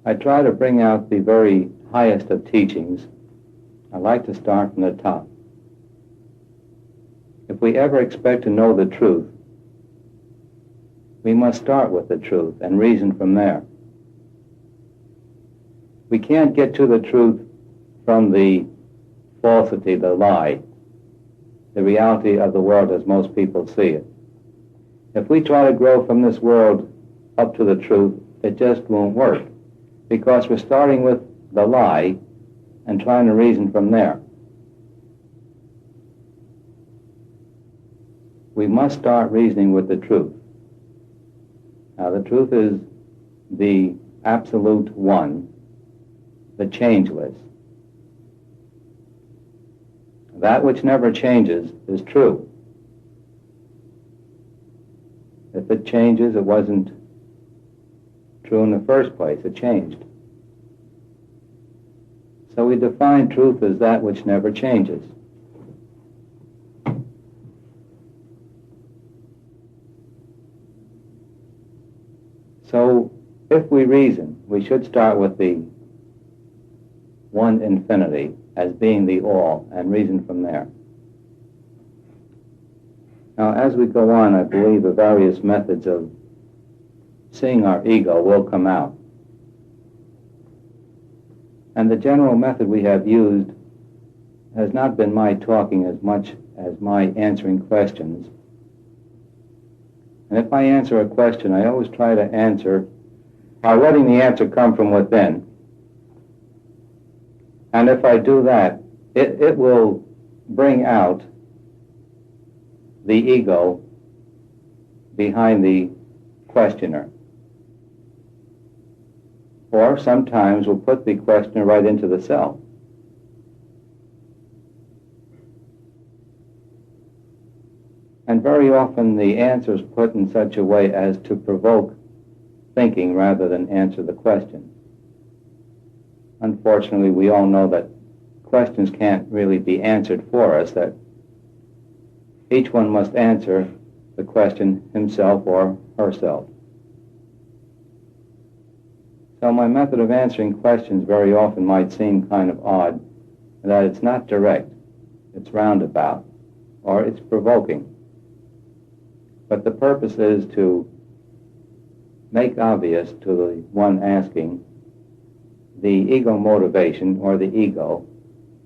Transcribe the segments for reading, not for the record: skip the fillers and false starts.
I try to bring out the very highest of teachings. I like to start from the top. If we ever expect to know the truth, we must start with the truth and reason from there. We can't get to the truth from the falsity, the lie, the reality of the world as most people see it. If we try to grow from this world up to the truth, it just won't work, because we're starting with the lie and trying to reason from there. We must start reasoning with the truth. Now, the truth is the absolute one, the changeless. That which never changes is true. If it changes, it wasn't true in the first place. It changed. So we define truth as that which never changes. So if we reason, we should start with the one infinity as being the all and reason from there. Now, as we go on, I believe the various methods of seeing our ego will come out. And the general method we have used has not been my talking as much as my answering questions. And if I answer a question, I always try to answer by letting the answer come from within. And if I do that, it will bring out the ego behind the questioner. Or sometimes we'll put the questioner right into the self. And very often the answer is put in such a way as to provoke thinking rather than answer the question. Unfortunately, we all know that questions can't really be answered for us, that each one must answer the question himself or herself. So my method of answering questions very often might seem kind of odd, that it's not direct, it's roundabout, or it's provoking. But the purpose is to make obvious to the one asking the ego motivation or the ego,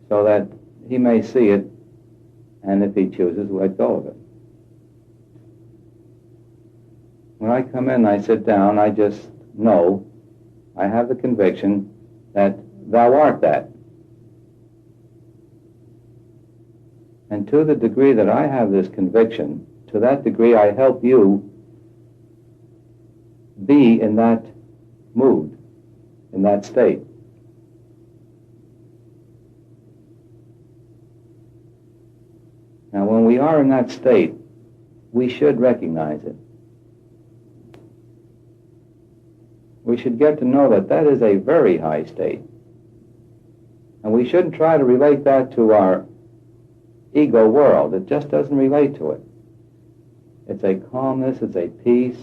so that he may see it, and if he chooses, let go of it. When I come in, I sit down, I just know, I have the conviction that thou art that. And to the degree that I have this conviction, to that degree I help you be in that mood, in that state. Now, when we are in that state, we should recognize it. We should get to know that that is a very high state. And we shouldn't try to relate that to our ego world. It just doesn't relate to it. It's a calmness, it's a peace.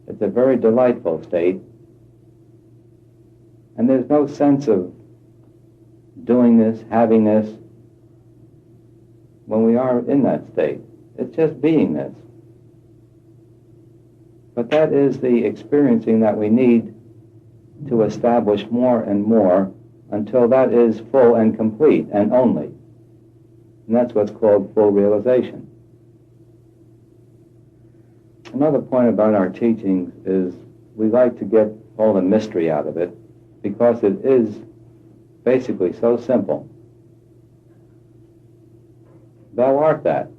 It's a very delightful state. And there's no sense of doing this, having this, when we are in that state. It's just beingness. But that is the experiencing that we need to establish more and more until that is full and complete and only. And that's what's called full realization. Another point about our teachings is we like to get all the mystery out of it because it is basically so simple. Thou art that.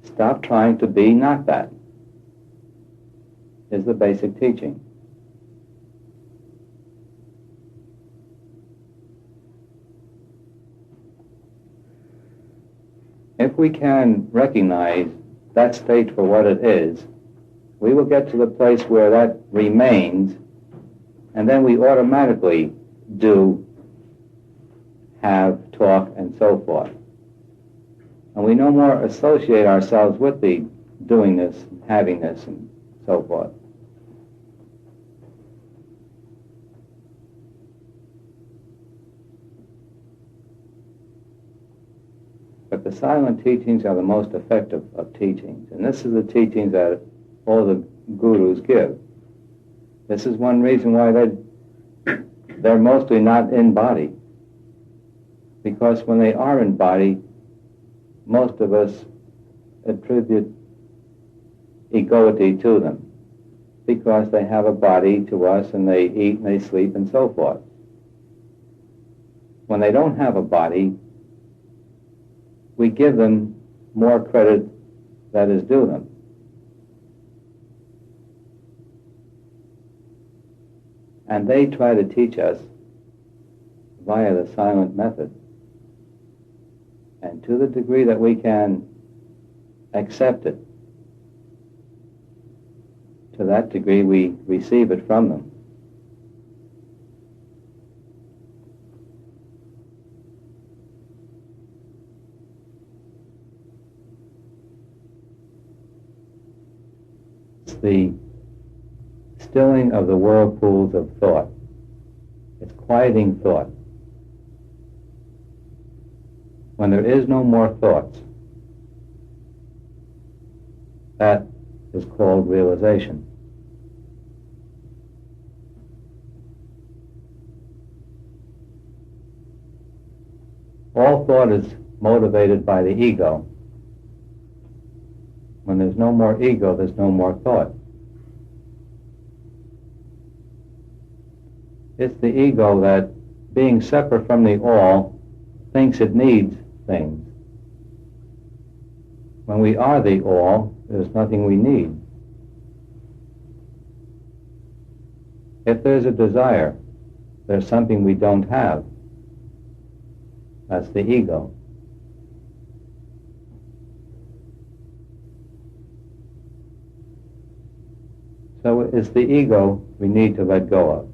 Stop trying to be not that, is the basic teaching. If we can recognize that state for what it is, we will get to the place where that remains, and then we automatically do, have, talk, and so forth. And we no more associate ourselves with the doing this, having this, and so forth. silent teachings are the most effective of teachings, and this is the teachings that all the gurus give. This is one reason why they're mostly not in body, because when they are in body, most of us attribute egoity to them, because they have a body to us and they eat and they sleep and so forth. When they don't have a body, we give them more credit that is due them. And they try to teach us via the silent method. And to the degree that we can accept it, to that degree we receive it from them. It's the stilling of the whirlpools of thought. It's quieting thought. When there is no more thoughts, that is called realization. All thought is motivated by the ego. When there's no more ego, there's no more thought. It's the ego that, being separate from the all, thinks it needs things. When we are the all, there's nothing we need. If there's a desire, there's something we don't have. That's the ego. So it's the ego we need to let go of.